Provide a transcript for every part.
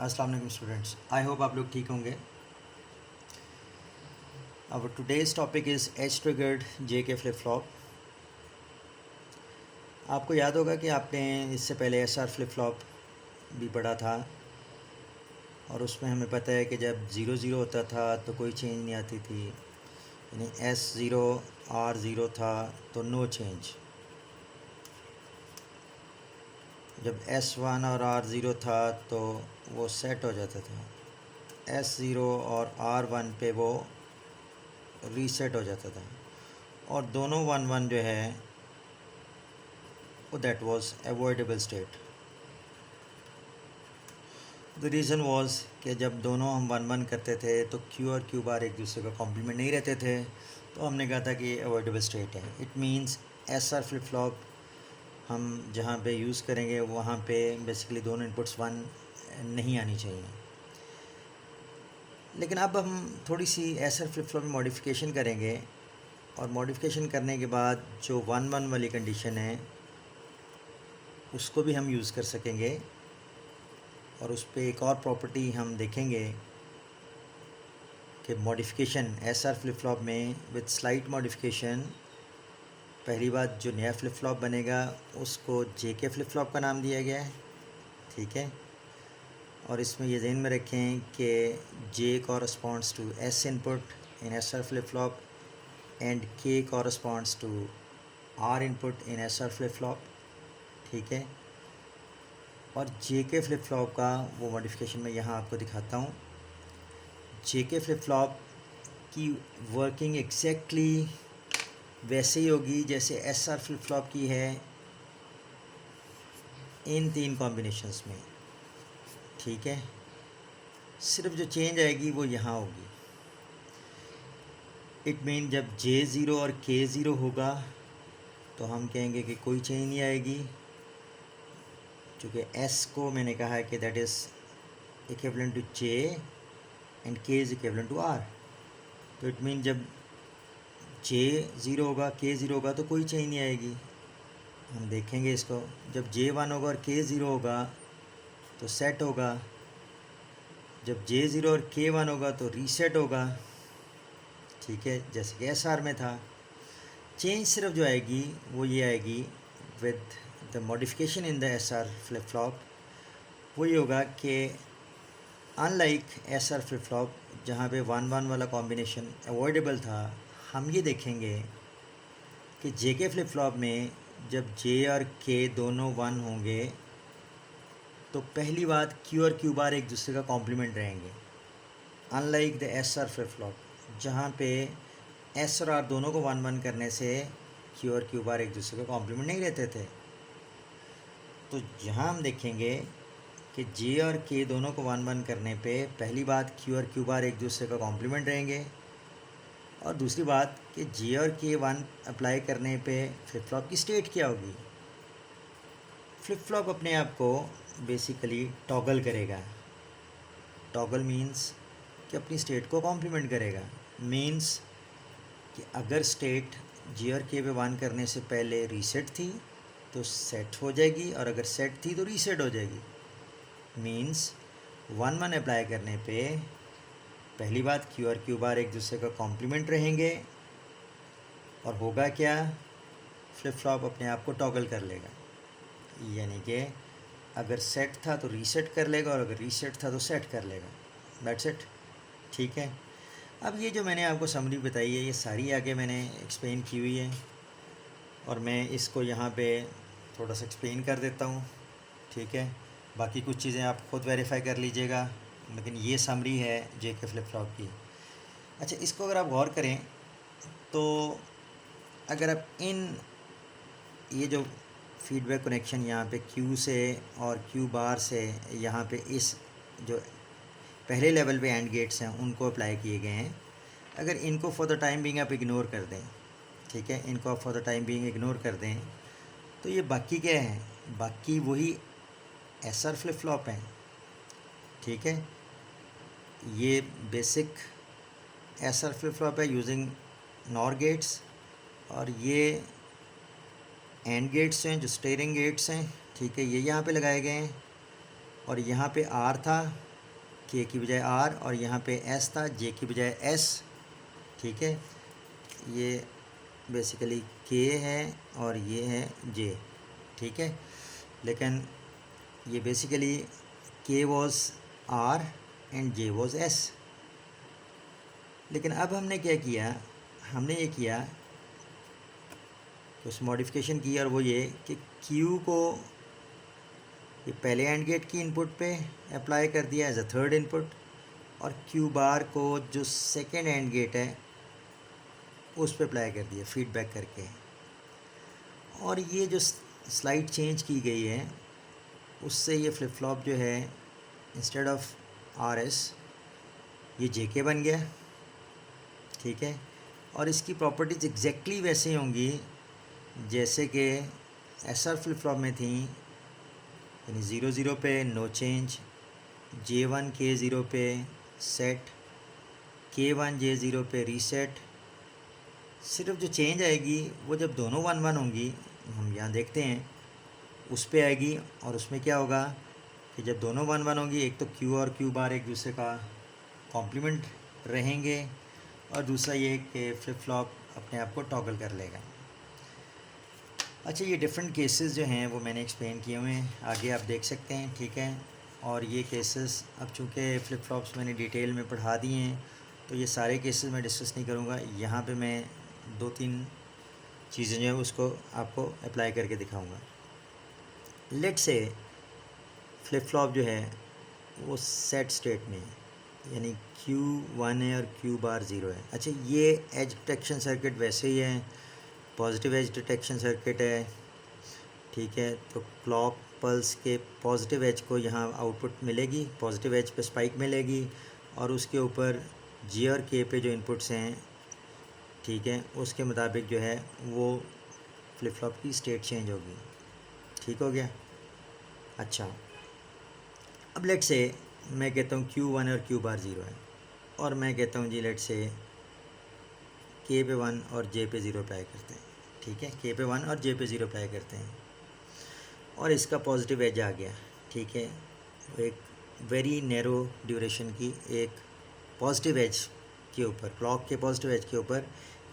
अस्सलाम वालेकुम students, I hope आप लोग ठीक होंगे। अब today's topic is edge triggered J K flip flop. आपको याद होगा कि आपने इससे पहले एस आर फ्लिप फ्लॉप भी पढ़ा था और उसमें हमें पता है कि जब ज़ीरो ज़ीरो होता था तो कोई चेंज नहीं आती थी, यानी एस ज़ीरो आर ज़ीरो था तो नो चेंज। जब एस वन और आर ज़ीरो था तो वो सेट हो जाता था, एस ज़ीरो और आर वन पे वो रीसेट हो जाता था और दोनों वन वन जो है वो that was avoidable state. The reason was कि जब दोनों हम वन वन करते थे तो क्यू और क्यू बार एक दूसरे का कॉम्प्लीमेंट नहीं रहते थे, तो हमने कहा था कि ये अवॉइडेबल स्टेट है। It means S R flip flop हम जहाँ पे यूज़ करेंगे वहाँ पे बेसिकली दोनों इनपुट्स वन नहीं आनी चाहिए। लेकिन अब हम थोड़ी सी एस आर फ्लिप फ्लॉप में मॉडिफिकेशन करेंगे और मॉडिफिकेशन करने के बाद जो वन वन वाली कंडीशन है उसको भी हम यूज़ कर सकेंगे और उस पर एक और प्रॉपर्टी हम देखेंगे कि modification S R flip flop में विद स्लाइट मॉडिफिकेशन। पहली बात, जो नया फ्लिप फ्लॉप बनेगा उसको जे के फ्लिप फ्लॉप का नाम दिया गया है, ठीक है। और इसमें ये ध्यान में रखें कि J corresponds to S input in S R flip flop and K corresponds to R input in S R flip flop, ठीक है। और जे के फ्लिप फ्लॉप का वो मॉडिफिकेशन मैं यहाँ आपको दिखाता हूँ। जे के फ्लिप फ्लॉप की वर्किंग एग्जैक्टली वैसे ही होगी जैसे एस आर फ्लिप फ्लॉप की है इन तीन कॉम्बिनेशंस में, ठीक है। सिर्फ जो चेंज आएगी वो यहाँ होगी। इट मीन जब जे ज़ीरो और के ज़ीरो होगा तो हम कहेंगे कि कोई चेंज नहीं आएगी, क्योंकि एस को मैंने कहा है कि that is equivalent to J and K is equivalent to R. तो इट मीन जब जे ज़ीरो होगा के ज़ीरो होगा तो कोई चेंज नहीं आएगी। हम देखेंगे इसको, जब जे वन होगा और के ज़ीरो होगा तो सेट होगा, जब जे ज़ीरो और के वन होगा तो रीसेट होगा, ठीक है, जैसे कि एस आर में था। चेंज सिर्फ जो आएगी वो ये आएगी with the modification in the S R flip flop, वो ये होगा कि unlike S R flip flop जहाँ पे वन वन वाला कॉम्बिनेशन अवॉइडेबल था, हम ये देखेंगे कि जे के फ्लिप फ्लॉप में जब जे और के दोनों वन होंगे तो पहली बात क्यू और क्यू बार एक दूसरे का कॉम्प्लीमेंट रहेंगे, unlike the S R flip flop जहाँ पे एस और आर दोनों को वन वन करने से क्यू और क्यू बार एक दूसरे का कॉम्प्लीमेंट नहीं रहते थे। तो यहाँ हम देखेंगे कि जे और के दोनों को वन वन करने पे पहली बात क्यू और क्यू बार एक दूसरे का कॉम्प्लीमेंट रहेंगे, और दूसरी बात कि जे और के वन अप्लाई करने पे फ्लिप फ्लॉप की स्टेट क्या होगी। फ्लिप फ्लॉप अपने आप को बेसिकली टॉगल करेगा। टॉगल मीन्स कि अपनी स्टेट को कॉम्प्लीमेंट करेगा, मीन्स कि अगर स्टेट जी और के पे वन करने से पहले रीसेट थी तो सेट हो जाएगी, और अगर सेट थी तो रीसेट हो जाएगी। मीन्स वन वन अप्लाई करने पे पहली बात क्यू और क्यू बार एक दूसरे का कॉम्प्लीमेंट रहेंगे, और होगा क्या, फ्लिप फ्लॉप अपने आप को टॉगल कर लेगा, यानी कि अगर सेट था तो रीसेट कर लेगा और अगर रीसेट था तो सेट कर लेगा, दैट्स इट, ठीक है। अब ये जो मैंने आपको समरी बताई है ये सारी आगे मैंने एक्सप्लेन की हुई है, और मैं इसको यहाँ पे थोड़ा सा एक्सप्लेन कर देता हूँ, ठीक है। बाकी कुछ चीज़ें आप खुद वेरीफाई कर लीजिएगा, लेकिन ये समरी है जे के फ्लिप फ्लॉप की। अच्छा, इसको अगर आप गौर करें तो अगर आप ये जो फीडबैक कनेक्शन यहाँ पे क्यू से और क्यू बार से यहाँ पे इस जो पहले लेवल पे एंड गेट्स हैं उनको अप्लाई किए गए हैं, अगर इनको फॉर द टाइम बीइंग आप इग्नोर कर दें, ठीक है, इनको आप for the time being ignore कर दें, तो ये बाकी क्या है, बाकी वही एस आर फ्लिप फ्लॉप हैं, ठीक है। ये basic S R flip flop है यूजिंग नॉर गेट्स, और ये एंड गेट्स हैं जो स्टेयरिंग गेट्स हैं, ठीक है, ये यहाँ पे लगाए गए हैं, और यहाँ पे आर था के की बजाय आर, और यहाँ पे एस था, जे की बजाय एस। ठीक है, ये बेसिकली के है और ये है जे। ठीक है, लेकिन ये basically K was R and J was S. लेकिन अब हमने क्या किया, हमने ये किया कुछ मॉडिफिकेशन की, और वो ये कि क्यू को ये पहले एंड गेट की इनपुट पे अप्लाई कर दिया एज अ थर्ड इनपुट, और क्यू बार को जो सेकेंड एंड गेट है उस पे अप्लाई कर दिया फीडबैक करके। और ये जो स्लाइड चेंज की गई है उससे ये फ्लिप फ्लॉप जो है इंस्टेड ऑफ आर एस ये जे के बन गया। ठीक है, और इसकी प्रॉपर्टीज़ एग्जैक्टली वैसे होंगी जैसे कि एस आर फ्लिप फ्लॉप में थी, यानी 0 0 पे नो चेंज, J1 K0 पे सेट, K1 J0 पे रीसेट। सिर्फ जो चेंज आएगी वो जब दोनों 1 1 होंगी, हम यहाँ देखते हैं उस पे आएगी। और उसमें क्या होगा कि जब दोनों 1 1 होंगी, एक तो Q और Q बार एक दूसरे का कॉम्प्लीमेंट रहेंगे, और दूसरा ये कि फ्लिप फ्लॉप अपने आप को टॉगल कर लेगा। अच्छा, ये डिफरेंट केसेस जो हैं वो मैंने एक्सप्लेन किए हुए हैं, आगे आप देख सकते हैं। ठीक है, और ये केसेस अब चूँकि फ्लिप फ्लॉप्स मैंने डिटेल में पढ़ा दिए हैं तो ये सारे केसेस मैं डिस्कस नहीं करूँगा। यहाँ पे मैं 2-3 चीज़ें जो हैं उसको आपको अप्लाई करके दिखाऊँगा। लेट से फ्लिप फ्लॉप जो है वो सेट स्टेट में है, यानी Q1 है और Q बार 0 है। अच्छा, ये एज डिटेक्शन सर्किट वैसे ही है, पॉजिटिव एज डिटेक्शन सर्किट है। ठीक है, तो क्लॉक पल्स के पॉजिटिव एज को यहाँ आउटपुट मिलेगी, पॉजिटिव एज पे स्पाइक मिलेगी, और उसके ऊपर जी और के पे जो इनपुट्स हैं, ठीक है, उसके मुताबिक जो है वो फ्लिप फ्लॉप की स्टेट चेंज होगी। ठीक हो गया। अच्छा, अब लेट से मैं कहता हूँ Q1 और Q बार 0 है, और मैं कहता हूँ जी लेट से K पे 1 और J पे 0 अप्लाई करते हैं। ठीक है, K पे 1 और J पे 0 अप्लाई करते हैं, और इसका पॉजिटिव एज आ गया। ठीक है, एक वेरी नैरो ड्यूरेशन की एक पॉजिटिव एज के ऊपर, क्लॉक के पॉजिटिव एज के ऊपर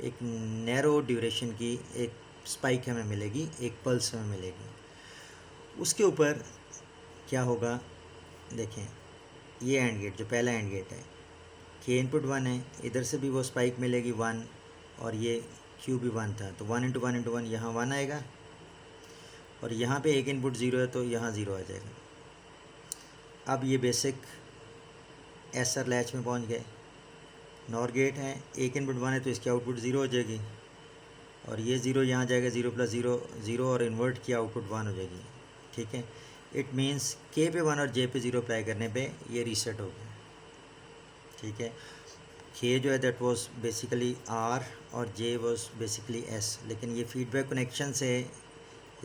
एक नैरो ड्यूरेशन की एक स्पाइक हमें मिलेगी, एक पल्स हमें मिलेगी। उसके ऊपर क्या होगा, देखें, ये एंड गेट जो पहला एंड गेट है, के इनपुट 1 है, इधर से भी वो स्पाइक मिलेगी 1, और ये Q भी 1 था, तो 1 इंटू 1 इंटू 1 यहाँ 1 आएगा, और यहाँ पे एक इनपुट 0 है तो यहाँ 0 आ जाएगा। अब ये बेसिक एसआर लैच में पहुँच गए। नॉर गेट है, एक इनपुट 1 है तो इसकी आउटपुट 0 हो जाएगी, और ये 0 यहाँ जाएगा, 0 + 0 0, और इन्वर्ट की आउटपुट 1 हो जाएगी। ठीक है, इट मीन्स के पे 1 और जे पे 0 अप्लाई करने पे ये रीसेट हो गया। ठीक है, के जो है दैट वाज बेसिकली आर और जे वाज बेसिकली एस, लेकिन ये फीडबैक कनेक्शन से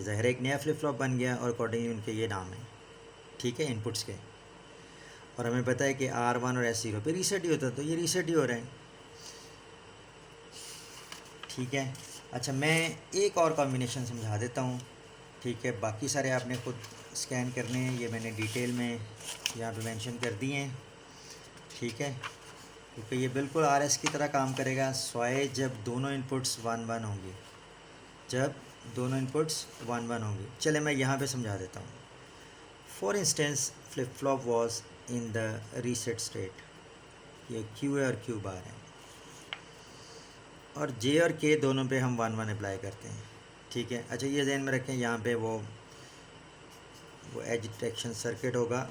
ज़ाहिर एक नया फ्लिप फ्लॉप बन गया, और अकॉर्डिंगली उनके ये नाम है। ठीक है, इनपुट्स के, और हमें पता है कि R1 और S0 पे रीसेट ही होता है, तो ये रीसेट ही हो रहे हैं। ठीक है, अच्छा, मैं एक और कॉम्बिनेशन समझा देता हूँ। ठीक है, बाकी सारे आपने खुद स्कैन करने हैं, ये मैंने डिटेल में यहाँ पे मेंशन कर दिए हैं। ठीक है, क्योंकि ये बिल्कुल RS की तरह काम करेगा स्वाय जब दोनों इनपुट्स 1 1 होंगी, जब दोनों इनपुट्स 1 1 होंगी। चले मैं यहाँ पे समझा देता हूँ। For instance flip flop was in the reset state, ये Q है और Q बार है, और J और K दोनों पे हम 1 1 अप्लाई करते हैं। ठीक है, अच्छा, ये ध्यान में रखें, यहाँ पे वो एज डिटेक्शन सर्किट होगा।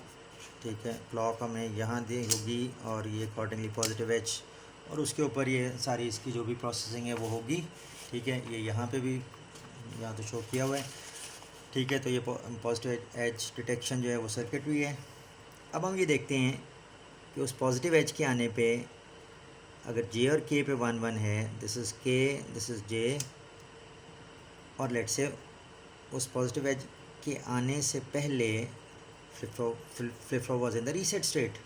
ठीक है, क्लॉक हमें यहाँ दी होगी, और ये अकॉर्डिंगली पॉजिटिव एज, और उसके ऊपर ये सारी इसकी जो भी प्रोसेसिंग है वो होगी। ठीक है, ये यहाँ पे भी यहाँ तो शो किया हुआ है। ठीक है, तो ये पॉजिटिव एज डिटेक्शन जो है वो सर्किट भी है। अब हम ये देखते हैं कि उस पॉजिटिव एज के आने पे अगर J और K पे 1 1 है, this is K, this is J, और लेट से उस पॉजिटिव एज के आने से पहले flip flop was in the reset state,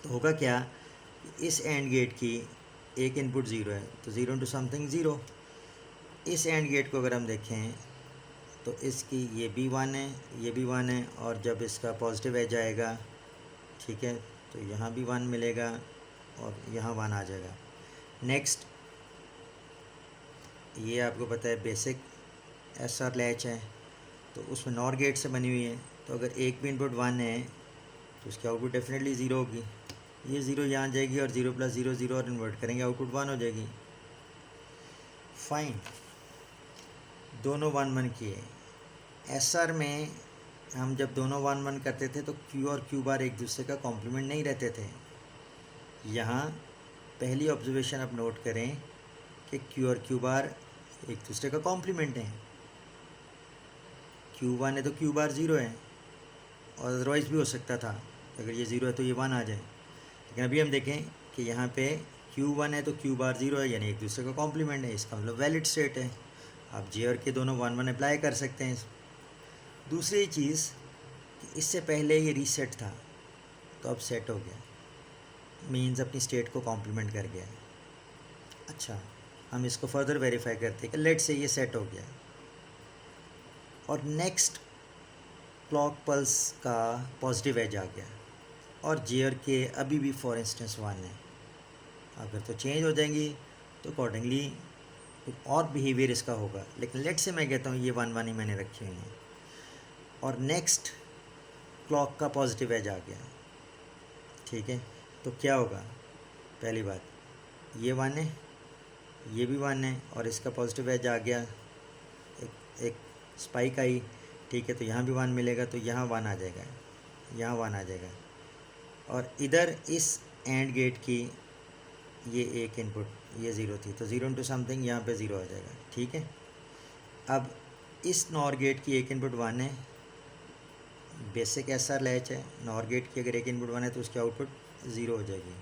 तो होगा क्या, इस एंड गेट की एक इनपुट 0 है, तो 0 इंटू समथिंग 0। इस एंड गेट को अगर हम देखें तो इसकी ये भी 1 है, ये भी 1 है, और जब इसका पॉजिटिव एज आएगा, ठीक है, तो यहाँ भी 1 मिलेगा और यहाँ 1 आ जाएगा। नेक्स्ट, ये आपको पता है बेसिक एसआर लैच है, तो उसमें नॉर गेट से बनी हुई है, तो अगर एक भी इनपुट 1 है तो उसकी आउटपुट डेफिनेटली 0 होगी। ये 0 यहाँ जाएगी और 0 + 0 0 और इन्वर्ट करेंगे, आउटपुट 1 हो जाएगी। फाइन, दोनों 1 1 किए। एसआर में हम जब दोनों 1 1 करते थे तो क्यू और क्यू बार एक दूसरे का कॉम्प्लीमेंट नहीं रहते थे। यहाँ पहली ऑब्जर्वेशन आप नोट करें कि क्यू और क्यू बार एक दूसरे का कॉम्प्लीमेंट है। क्यू 1 है तो क्यू बार 0 है, और अदरवाइज़ भी हो सकता था, अगर ये 0 है तो ये 1 आ जाए। लेकिन अभी हम देखें कि यहाँ पे Q1 है तो Q बार 0 है, यानी एक दूसरे का कॉम्प्लीमेंट है, इसका मतलब वैलिड स्टेट है। आप जे और के दोनों 1 1 अप्लाई कर सकते हैं। दूसरी चीज़ कि इससे पहले ये रीसेट था, तो अब सेट हो गया, मीन्स अपनी स्टेट को कॉम्प्लीमेंट कर गया। अच्छा, हम इसको फर्दर वेरीफाई करते हैं कि लेट से ये सेट हो गया, और नेक्स्ट क्लॉक पल्स का पॉजिटिव एज आ गया, और जे और के अभी भी फॉर इंस्टेंस 1 है। अगर तो चेंज हो जाएंगी तो अकॉर्डिंगली और बिहेवियर इसका होगा, लेकिन लेट से मैं कहता हूँ ये 1 1 ही मैंने रखी हुई हैं। और नेक्स्ट क्लॉक का पॉजिटिव एज आ गया, ठीक है, तो क्या होगा? पहली बात, ये 1 है, ये भी 1 है, और इसका पॉजिटिव एज आ गया, एक स्पाइक आई, ठीक है, तो यहाँ भी 1 मिलेगा, तो यहाँ 1 आ जाएगा, यहाँ 1 आ जाएगा। और इधर इस एंड गेट की ये एक इनपुट ये 0 थी, तो 0 इंटू समथिंग यहाँ पे 0 आ जाएगा, ठीक है। अब इस नॉर गेट की एक इनपुट 1 है, बेसिक एसआर लैच है, नॉर गेट की अगर एक इनपुट 1 है तो उसकी आउटपुट 0 हो जाएगी,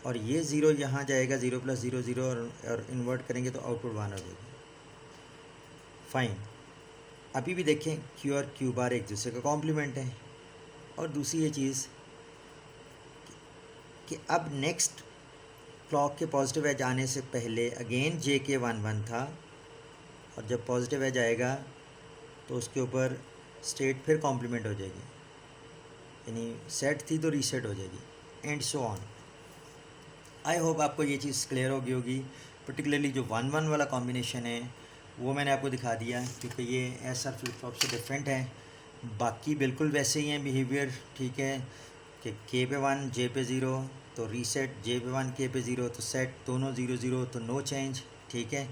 और ये 0 यहाँ जाएगा, 0 + 0 0 और इन्वर्ट करेंगे तो आउटपुट 1 हो जाएगी। फाइन, अभी भी देखें क्यू और क्यू बार एक दूसरे का कॉम्प्लीमेंट है। और दूसरी ये चीज़ कि अब नेक्स्ट क्लॉक के पॉजिटिव एज आने से पहले अगेन जे के 1 1 था, और जब पॉजिटिव एज आएगा तो उसके ऊपर स्टेट फिर कॉम्प्लीमेंट हो जाएगी, यानी सेट थी तो रीसेट हो जाएगी, and so on. I hope आपको ये चीज़ क्लियर होगी होगी। पर्टिकुलरली जो 1 1 वाला कॉम्बिनेशन है वो मैंने आपको दिखा दिया, क्योंकि ये एसआर फ्लिप फ्लॉप से डिफरेंट है। बाकी बिल्कुल वैसे ही हैं बिहेवियर, ठीक है, कि के पे 1 जे पे 0 तो रीसेट, जे पे 1 के पे 0 तो सेट, दोनों 0 0 तो नो चेंज, ठीक है।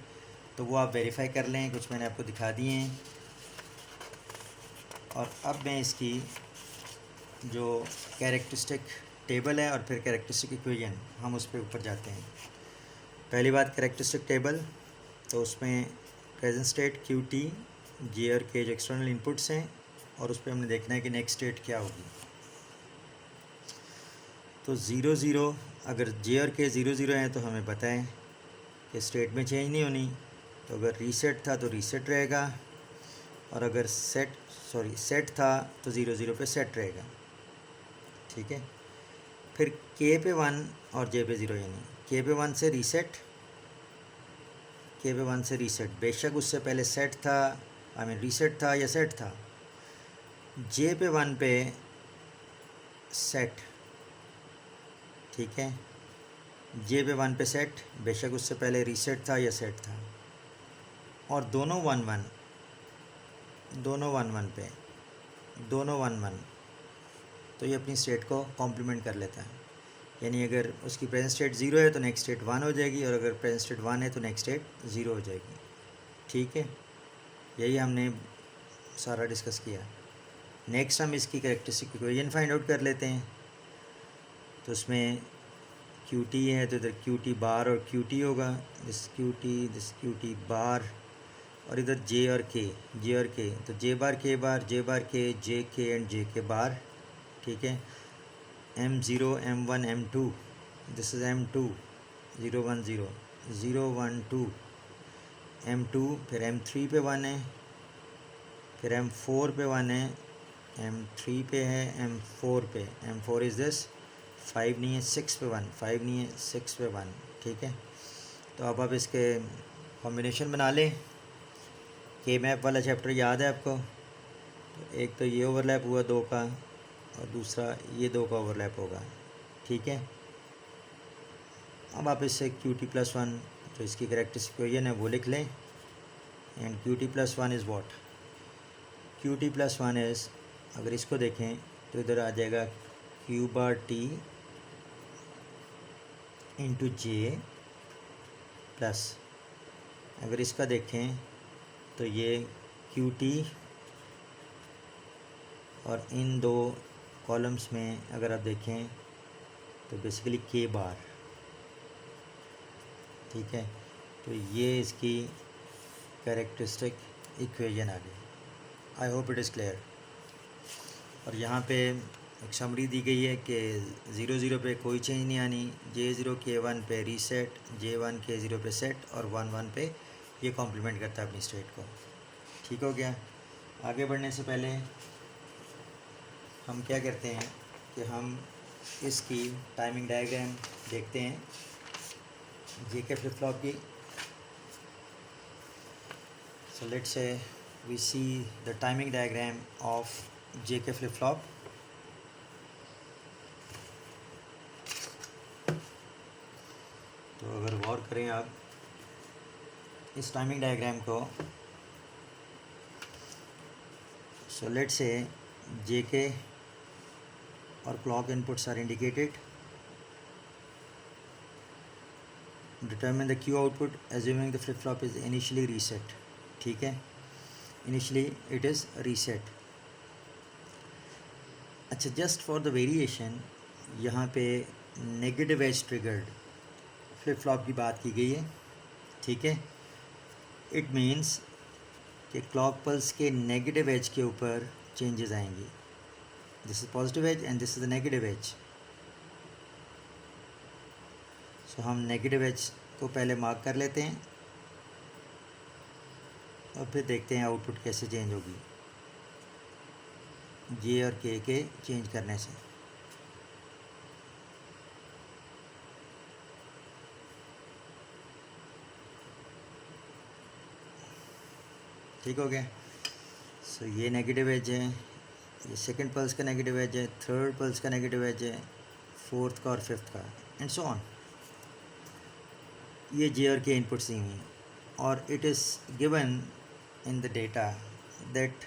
तो वो आप वेरीफाई कर लें, कुछ मैंने आपको दिखा दिए हैं। और अब मैं इसकी जो कैरेक्टरिस्टिक टेबल है और फिर कैरेक्टरिस्टिक इक्वेशन, हम उस पर ऊपर जाते हैं। पहली बात कैरेक्टरिस्टिक टेबल, तो उसमें प्रेजेंट स्टेट क्यू टी जे और के जो एक्सटर्नल इनपुट्स हैं, और उस पर हमने देखना है कि नेक्स्ट स्टेट क्या होगी। तो 0 0, अगर जे और के 0 0 हैं तो हमें पता है कि स्टेट में चेंज नहीं होनी, तो अगर रीसेट था तो रीसेट रहेगा, और अगर सेट था तो 0 0 पे सेट रहेगा, ठीक है। फिर के पे 1 और जे पे 0, यानी के पे 1 से रीसेट, के पे 1 से रीसेट, बेशक उससे पहले सेट था, रीसेट था या सेट था। जे पे 1 पे सेट, ठीक है, जे पे 1 पे सेट, बेशक उससे पहले रीसेट था या सेट था, और दोनों 1 1 पे, दोनों 1 1, तो ये अपनी स्टेट को कॉम्प्लीमेंट कर लेता है। यानी अगर उसकी प्रेजेंट स्टेट 0 है तो नेक्स्ट स्टेट 1 हो जाएगी, और अगर प्रेजेंट स्टेट 1 है तो नेक्स्ट स्टेट 0 हो जाएगी, ठीक है। यही हमने सारा डिस्कस किया। नेक्स्ट हम इसकी कैरेक्टरिस्टिक इक्वेशन फाइंड आउट कर लेते हैं। तो उसमें क्यू टी है तो इधर क्यू टी बार और क्यू टी होगा, दिस क्यू टी बार, और इधर जे और के, तो जे बार के जे के एंड जे के बार, ठीक है। M0 M1 M2, this is M2, 0 1 0 0 1 2 M2, फिर M3 पे 1 है, फिर M4 पे 1 है, M3 पे है, M4 पे, M4 इज़ दिस 5 नहीं है 6 पे 1, 5 नहीं है 6 पे 1, ठीक है। तो अब आप इसके कॉम्बिनेशन बना लें। के मैप वाला चैप्टर याद है आपको? तो एक तो ये ओवरलैप हुआ 2 का, और दूसरा ये दो का ओवरलैप होगा, ठीक है। अब आप इससे QT+1 जो इसकी कैरेक्टरिस्टिक इक्वेशन है वो लिख लें, and QT+1 is what, QT+1 is, अगर इसको देखें तो इधर आ जाएगा Q/T इंटू J प्लस, अगर इसका देखें तो ये QT और इन दो कॉलम्स में अगर आप देखें तो बेसिकली K⁻, ठीक है। तो ये इसकी कैरेक्टरिस्टिक इक्वेशन आ गई। आई होप इट इज़ क्लियर। और यहाँ पे एक समरी दी गई है कि 0 पे कोई चेंज नहीं आनी, J0 K1 पे रीसेट, J1 K0 पे सेट, और 1 पे ये कॉम्प्लीमेंट करता है अपनी स्टेट को। ठीक हो गया। आगे बढ़ने से पहले हम क्या करते हैं कि हम इसकी टाइमिंग डायग्राम देखते हैं JK फ्लिप फ्लॉप की। So let's say we see the timing diagram of JK flip flop. तो अगर गौर करें आप इस टाइमिंग डायग्राम को, so let's say JK और clock inputs are indicated. Determine the Q output assuming the flip flop is initially reset. ठीक है, initially it is reset. अच्छा, जस्ट फॉर द वेरिएशन यहाँ पे negative edge triggered flip flop की बात की गई है, ठीक है। इट मीन्स कि क्लॉक पल्स के नेगेटिव एज के ऊपर चेंजेस आएंगी। This is positive edge and this is the negative edge. So हम नेगेटिव एज को पहले मार्क कर लेते हैं और फिर देखते हैं आउटपुट कैसे चेंज होगी J और K के चेंज करने से। ठीक हो गया। सो ये नेगेटिव एज है, ये सेकंड पल्स का नेगेटिव एज है, थर्ड पल्स का नेगेटिव एज है, फोर्थ का और फिफ्थ का, एंड सो ऑन। ये J और K इनपुट्स दी हुई, और it is given in the data that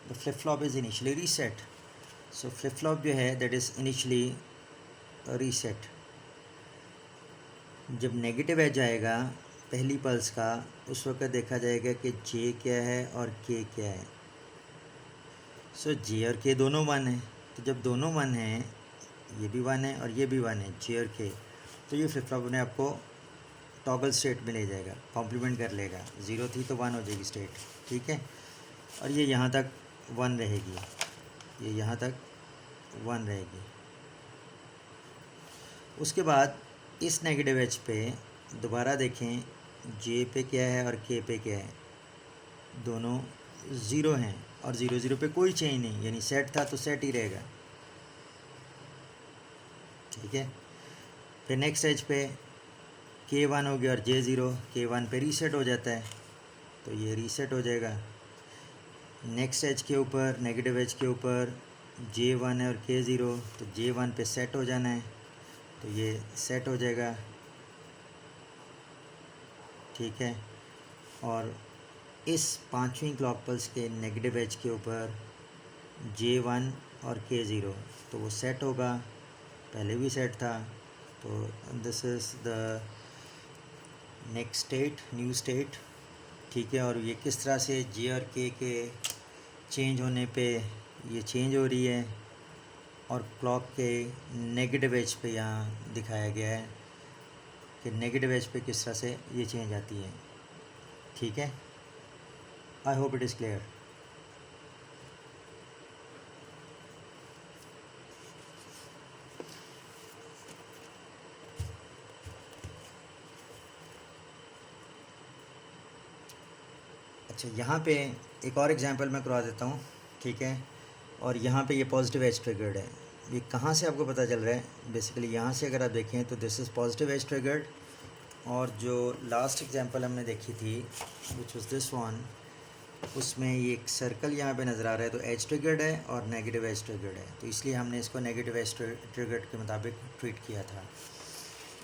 the flip flop is initially reset. So flip flop जो है that is initially reset. जब नेगेटिव एज आएगा पहली पल्स का, उस वक्त देखा जाएगा कि J क्या है और K क्या है। सो J और K दोनों 1 है, तो जब दोनों 1 हैं, ये भी 1 है और ये भी 1 है, J और K, तो ये फ्लिप फ्लॉप ने आपको टॉगल स्टेट में ले जाएगा, कॉम्प्लीमेंट कर लेगा। 0 थी तो 1 हो जाएगी स्टेट, ठीक है। और ये यहाँ तक 1 रहेगी, ये यहाँ तक 1 रहेगी। उसके बाद इस नेगेटिव एज पे दोबारा देखें J पे क्या है और K पे क्या है, दोनों 0 हैं, और 0 पे कोई चेंज नहीं, यानी सेट था तो सेट ही रहेगा, ठीक है। फिर नेक्स्ट एज पे K1 हो गया और J0, K1 पे रीसेट हो जाता है, तो ये रीसेट हो जाएगा। नेक्स्ट एज के ऊपर, नेगेटिव एज के ऊपर J1 है और K0, तो J1 पे सेट हो जाना है, तो ये सेट हो जाएगा, ठीक है। और इस पांचवी क्लॉक पल्स के नेगेटिव एज के ऊपर J1 और K0, तो वो सेट होगा, पहले भी सेट था, तो this is the next state, new state, ठीक है। और ये किस तरह से J और K के चेंज होने पे ये चेंज हो रही है, और क्लॉक के नेगेटिव एज पे यहाँ दिखाया गया है कि नेगेटिव एज पे किस तरह से ये चेंज आती है, ठीक है। आई होप इट इज़ क्लियर। अच्छा, यहाँ पे एक और एग्जांपल मैं करवा देता हूँ, ठीक है। और यहाँ पे ये पॉजिटिव एज ट्रिगर्ड है। ये कहाँ से आपको पता चल रहा है, बेसिकली यहाँ से अगर आप देखें तो this is positive edge triggered. और जो लास्ट एग्जांपल हमने देखी थी विच वाज दिस वन, उसमें ये एक सर्कल यहाँ पे नज़र आ रहा है, तो एज ट्रिगर्ड है और नेगेटिव एज ट्रिगर्ड है, तो इसलिए हमने इसको नेगेटिव एज ट्रिगर्ड के मुताबिक ट्रीट किया था।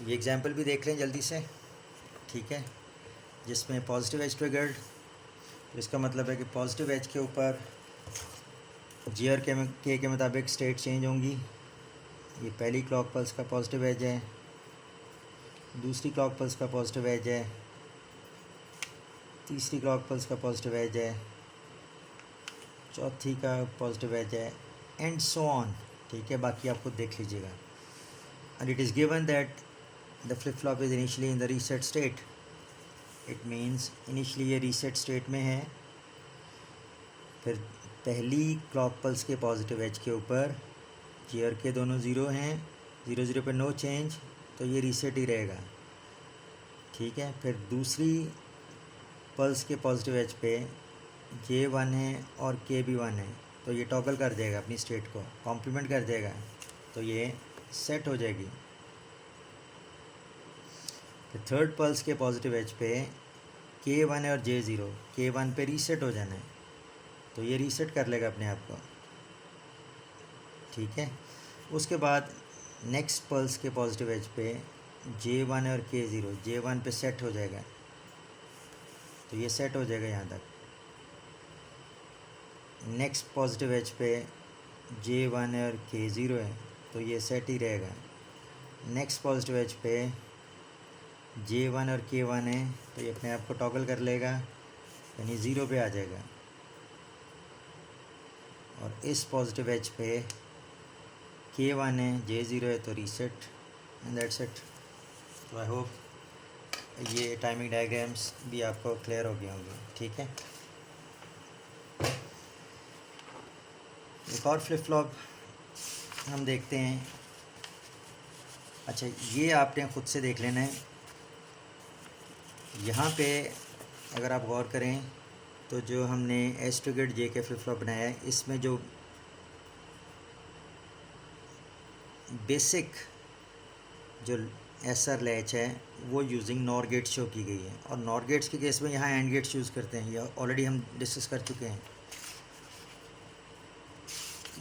ये एग्जांपल भी देख लें जल्दी से, ठीक है, जिसमें पॉजिटिव एज ट्रिगर्ड, तो इसका मतलब है कि पॉजिटिव एज के ऊपर जी और के मुताबिक स्टेट चेंज होंगी। ये पहली क्लॉक पल्स का पॉजिटिव एज है, दूसरी क्लॉक पल्स का पॉजिटिव एज है, तीसरी क्लॉक पल्स का पॉजिटिव एज है, चौथी का पॉजिटिव एज है, एंड सो ऑन, ठीक है, बाकी आप खुद देख लीजिएगा। And it is given that the flip flop is initially in the reset state, it means initially ये रीसेट स्टेट में है। फिर पहली क्लॉक पल्स के पॉजिटिव एज के ऊपर जी और के दोनों ज़ीरो हैं, ज़ीरो ज़ीरो पे नो चेंज, तो ये रीसेट ही रहेगा, ठीक है। फिर दूसरी पल्स के पॉजिटिव एज पे जे वन है और के भी वन है, तो ये टॉगल कर देगा अपनी स्टेट को, कॉम्प्लीमेंट कर देगा, तो ये सेट हो जाएगी। फिर थर्ड पल्स के पॉजिटिव एज पे के वन है और जे ज़ीरो, के वन पे रीसेट हो जाना है, तो ये रीसेट कर लेगा अपने आप को, ठीक है। उसके बाद नेक्स्ट पल्स के पॉजिटिव एज पे जे वन है और के ज़ीरो, जे वन पे सेट हो जाएगा, तो ये सेट हो जाएगा यहाँ तक। नेक्स्ट पॉजिटिव एज पे जे वन है और के ज़ीरो है, तो ये सेट ही रहेगा। नेक्स्ट पॉजिटिव एज पे जे वन और के वन है, तो ये अपने आप को टॉगल कर लेगा, यानी ज़ीरो पे आ जाएगा। और इस पॉजिटिव एज पे के वन है, जे ज़ीरो है, तो रीसेट, एंड दैट्स इट। तो आई होप ये टाइमिंग डायग्राम्स भी आपको क्लियर हो गए होंगे, ठीक है। एक और फ्लिप फ्लॉप हम देखते हैं। अच्छा, ये आपने ख़ुद से देख लेना है। यहाँ पे अगर आप गौर करें तो जो हमने S triggered J K flip flop बनाया है, इसमें जो बेसिक जो एसआर लैच है वो यूजिंग नॉर गेट्स शो की गई है, और नॉर गेट्स के केस में यहाँ एंड गेट्स यूज़ करते हैं, ये ऑलरेडी हम डिस्कस कर चुके हैं।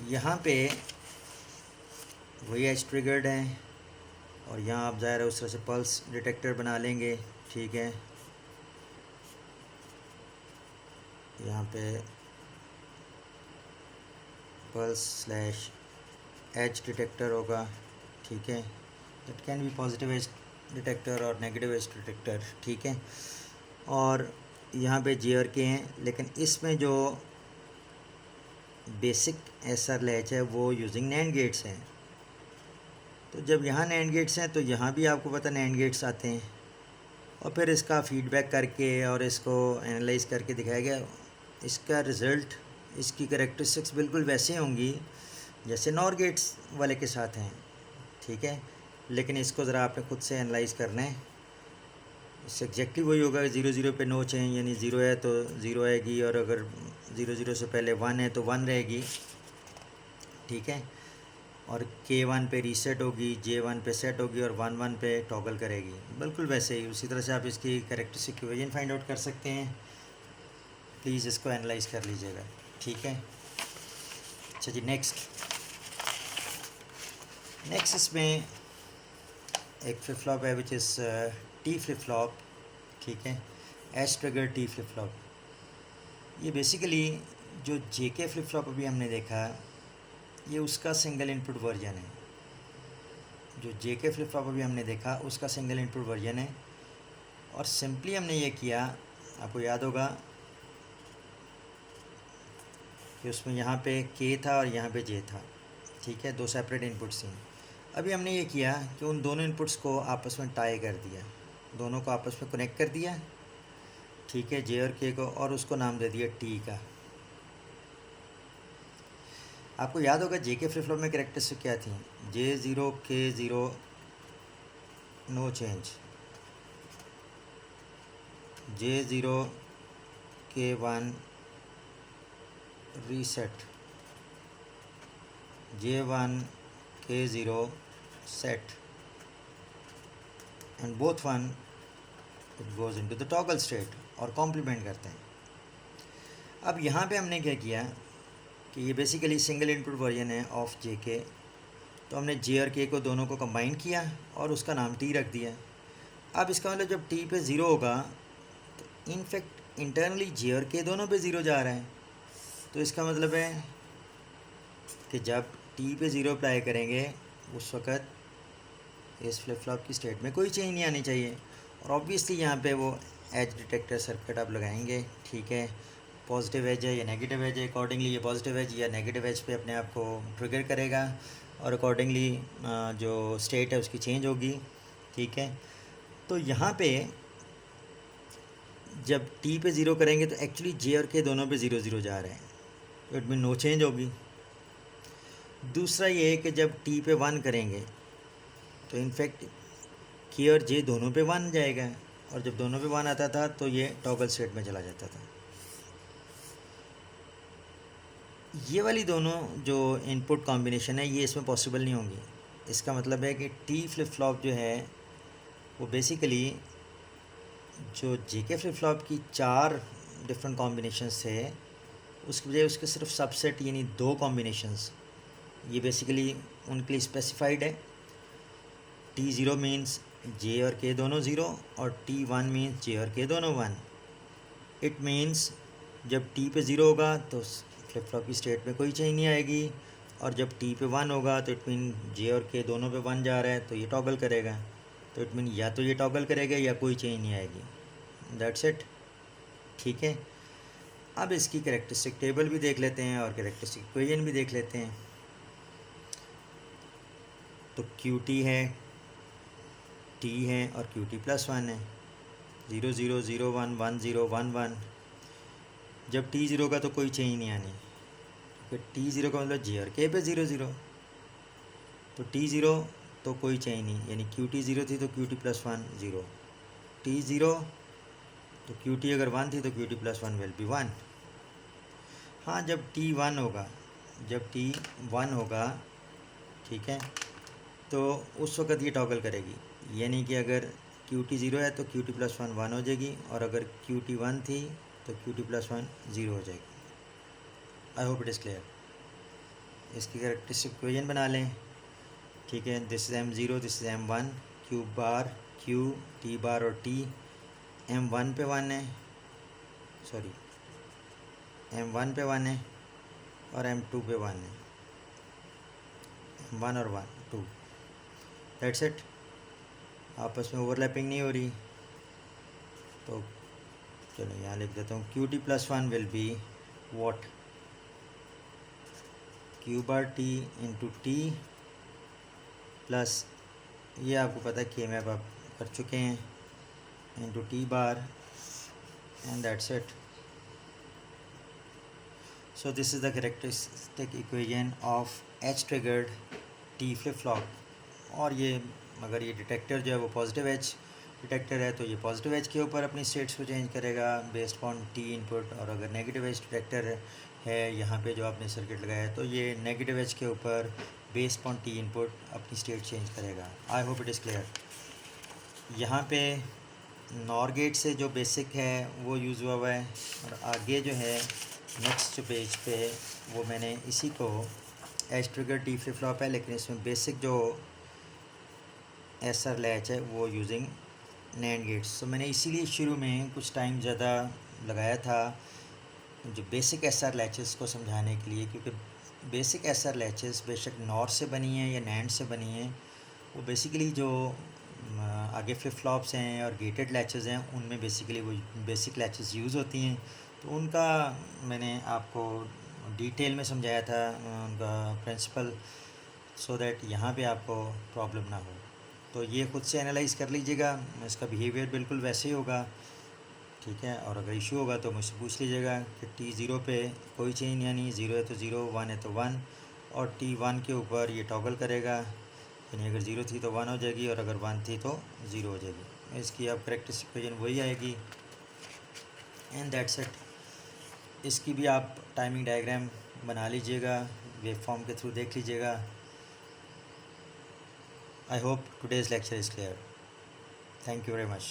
यहाँ पे वही एज ट्रिगर्ड है, और यहाँ आप ज़ाहिर है उस तरह से पल्स डिटेक्टर बना लेंगे, ठीक है। यहाँ पे पल्स स्लैश एज डिटेक्टर होगा, ठीक है। That can be positive edge detector और नेगेटिव एज डिटेक्टर, ठीक है। और यहाँ पे जे और के हैं, लेकिन इसमें जो बेसिक एसआर लैच है वो यूजिंग नैंड गेट्स हैं। तो जब यहाँ नैंड गेट्स हैं तो यहाँ भी आपको पता नैंड गेट्स आते हैं, और फिर इसका फीडबैक करके और इसको एनालाइज करके दिखाया गया। इसका रिज़ल्ट, इसकी कैरेक्टरिस्टिक्स बिल्कुल वैसे होंगी जैसे नॉर गेट्स वाले के साथ हैं, ठीक है। लेकिन इसको ज़रा आपने खुद से एनालाइज करना है। इससे एग्जैक्टली वही होगा, ज़ीरो ज़ीरो पे नो चेंज, यानी ज़ीरो है तो ज़ीरो आएगी, और अगर ज़ीरो ज़ीरो से पहले वन है तो वन रहेगी, ठीक है। और के वन पे रीसेट होगी, जे वन पे सेट होगी, और वन वन पे टॉगल करेगी, बिल्कुल वैसे ही। उसी तरह से आप इसकी कैरेक्टरिस्टिक इक्वेशन फाइंड आउट कर सकते हैं। प्लीज़ इसको एनालाइज कर लीजिएगा, ठीक है। अच्छा जी, नेक्स्ट इसमें एक फ्लिप फ्लॉप है which is T flip flop, ठीक है, edge trigger T flip flop. ये बेसिकली जो जे के फ्लिप फ्लॉप अभी हमने देखा, ये उसका सिंगल इनपुट वर्जन है। जो जे के फ्लिप फ्लॉप अभी हमने देखा उसका सिंगल इनपुट वर्जन है, और सिंपली हमने ये किया, आपको याद होगा कि उसमें यहाँ पे के था और यहाँ पे जे था, ठीक है, दो सेपरेट इनपुट्स हैं। अभी हमने ये किया कि उन दोनों इनपुट्स को आपस में टाई कर दिया, दोनों को आपस में कनेक्ट कर दिया, ठीक है, जे और के को, और उसको नाम दे दिया टी का। आपको याद होगा जे के फ्लिप फ्लॉप में कैरेक्टरिस्टिक क्या थी, J zero K zero no change, J zero K one reset, J one K zero set, and both one it goes into the toggle state, और कॉम्प्लीमेंट करते हैं। अब यहाँ पे हमने क्या किया कि ये बेसिकली सिंगल इनपुट वर्जन है ऑफ जे के, तो हमने जे और के को दोनों को कंबाइन किया और उसका नाम टी रख दिया। अब इसका मतलब जब टी पे ज़ीरो होगा तो इनफैक्ट इंटरनली जे और के दोनों पे ज़ीरो जा रहा है, तो इसका मतलब है कि जब टी पे ज़ीरो अप्लाई करेंगे उस वक़्त इस फ्लिप फ्लॉप की स्टेट में कोई चेंज नहीं आनी चाहिए। और ऑब्वियसली यहाँ पे वो एज डिटेक्टर सर्किट आप लगाएंगे, ठीक है, पॉजिटिव एज है या नेगेटिव एज है, अकॉर्डिंगली ये पॉजिटिव एज या नेगेटिव एज पे अपने आप को ट्रिगर करेगा और अकॉर्डिंगली जो स्टेट है उसकी चेंज होगी, ठीक है। तो यहाँ पे जब टी पे ज़ीरो करेंगे तो एक्चुअली जे और के दोनों पे ज़ीरो ज़ीरो जा रहे हैं, तो इट मीन नो चेंज होगी। दूसरा ये है कि जब टी पे वन करेंगे तो इनफैक्ट के और जे दोनों पे वन जाएगा, और जब दोनों पे वन आता था तो ये टॉगल स्टेट में चला जाता था। ये वाली दोनों जो इनपुट कॉम्बिनेशन है ये इसमें पॉसिबल नहीं होंगी। इसका मतलब है कि टी फ्लिप फ्लॉप जो है वो बेसिकली जो जे के फ्लिप फ्लॉप की 4 डिफरेंट कॉम्बिनेशंस थे उसके बजाय उसके सिर्फ सबसेट यानी 2 कॉम्बिनेशंस ये बेसिकली उनके लिए स्पेसिफाइड है। टी ज़ीरो मीन्स जे और के दोनों ज़ीरो और टी वन मीन्स जे और के दोनों वन। इट मीन्स जब टी पे ज़ीरो होगा तो फ्लिप फ्लॉप की स्टेट में कोई चेंज नहीं आएगी, और जब टी पे वन होगा तो इट मीन जे और के दोनों पे वन जा रहा है तो ये टॉगल करेगा, तो इट मीन या तो ये टॉगल करेगा या कोई चेंज नहीं आएगी। दैट्स इट, ठीक है। अब इसकी कैरेक्टरिस्टिक टेबल भी देख लेते हैं और कैरेक्टरिस्टिक इक्वेशन भी देख लेते हैं। तो क्यू टी है, टी है और क्यू टी प्लस वन है, 0 0 0 1 1 0 1 1। जब टी ज़ीरो का तो कोई चेंज नहीं आनी, क्योंकि टी ज़ीरो का मतलब जे और के पे 0 0, तो टी ज़ीरो तो कोई चेंज नहीं, यानी क्यू टी ज़ीरो थी तो Q T plus one zero, T zero तो क्यू टी अगर वन थी तो Q T plus one will be one. हाँ, जब टी वन होगा, जब टी वन होगा, ठीक है, तो उस वक़्त ये टॉगल करेगी, यानी कि अगर क्यू टी ज़ीरो है तो Q T plus one one हो जाएगी, और अगर क्यू टी वन थी तो Q T plus one zero हो जाएगी। I hope it is clear. इसकी कैरेक्टरिस्टिक इक्वेशन बना लें, ठीक है। This is M zero, this is M one, Q bar Q T bar और टी एम वन पे वन है, सॉरी एम वन पे वन है और एम टू पे वन है, एम वन और वन टू, दैट्स इट। आपस में ओवरलैपिंग नहीं हो रही, तो चलो यहाँ लिख देता हूँ Q T plus one will be what, Q bar T into T plus, ये आपको पता है कि मैप आप कर चुके हैं, into T bar, and that's it. So this is the characteristic equation of H triggered T flip flop. और ये अगर ये डिटेक्टर जो है वो पॉजिटिव एज डिटेक्टर है तो ये पॉजिटिव एज के ऊपर अपनी स्टेट्स को चेंज करेगा बेस्ड ऑन टी इनपुट, और अगर नेगेटिव एज डिटेक्टर है यहाँ पे जो आपने सर्किट लगाया है तो ये नेगेटिव एज के ऊपर बेस्ड ऑन टी इनपुट अपनी स्टेट चेंज करेगा। आई होप इट इज़ क्लियर। यहाँ पे नॉर गेट से जो बेसिक है वो यूज़ हुआ हुआ है, और आगे जो है नेक्स्ट जो पेज पे वो मैंने इसी को H trigger T flip flop है, लेकिन इसमें बेसिक जो एस आर लैच है वो यूजिंग नैंड गेट्स। तो मैंने इसीलिए शुरू में कुछ टाइम ज़्यादा लगाया था जो बेसिक एस आर लैचेस को समझाने के लिए, क्योंकि बेसिक एस आर लैचेस बेशक नॉर से बनी है या नैंड से बनी है, वो बेसिकली जो आगे फ्लिप फ्लॉप्स हैं और गेटेड लैचेस हैं उनमें बेसिकली वो बेसिक लैचेस यूज़ होती हैं। तो उनका मैंने आपको डिटेल में समझाया था उनका प्रिंसिपल, सो दैट यहाँ पे आपको प्रॉब्लम ना हो। तो ये खुद से एनालाइज़ कर लीजिएगा, इसका बिहेवियर बिल्कुल वैसे ही होगा, ठीक है। और अगर इशू होगा तो मुझसे पूछ लीजिएगा कि टी ज़ीरो पे कोई चेंज, यानी ज़ीरो है तो ज़ीरो, वन है तो वन, और टी वन के ऊपर ये टॉगल करेगा, यानी अगर ज़ीरो थी तो वन हो जाएगी और अगर वन थी तो ज़ीरो हो जाएगी। इसकी अब कैरेक्टरिस्टिक इक्वेशन वही आएगी, एंड दैट्स इट। इसकी भी आप टाइमिंग डायग्राम बना लीजिएगा, वेव फॉर्म के थ्रू देख लीजिएगा। I hope today's lecture is clear. Thank you very much.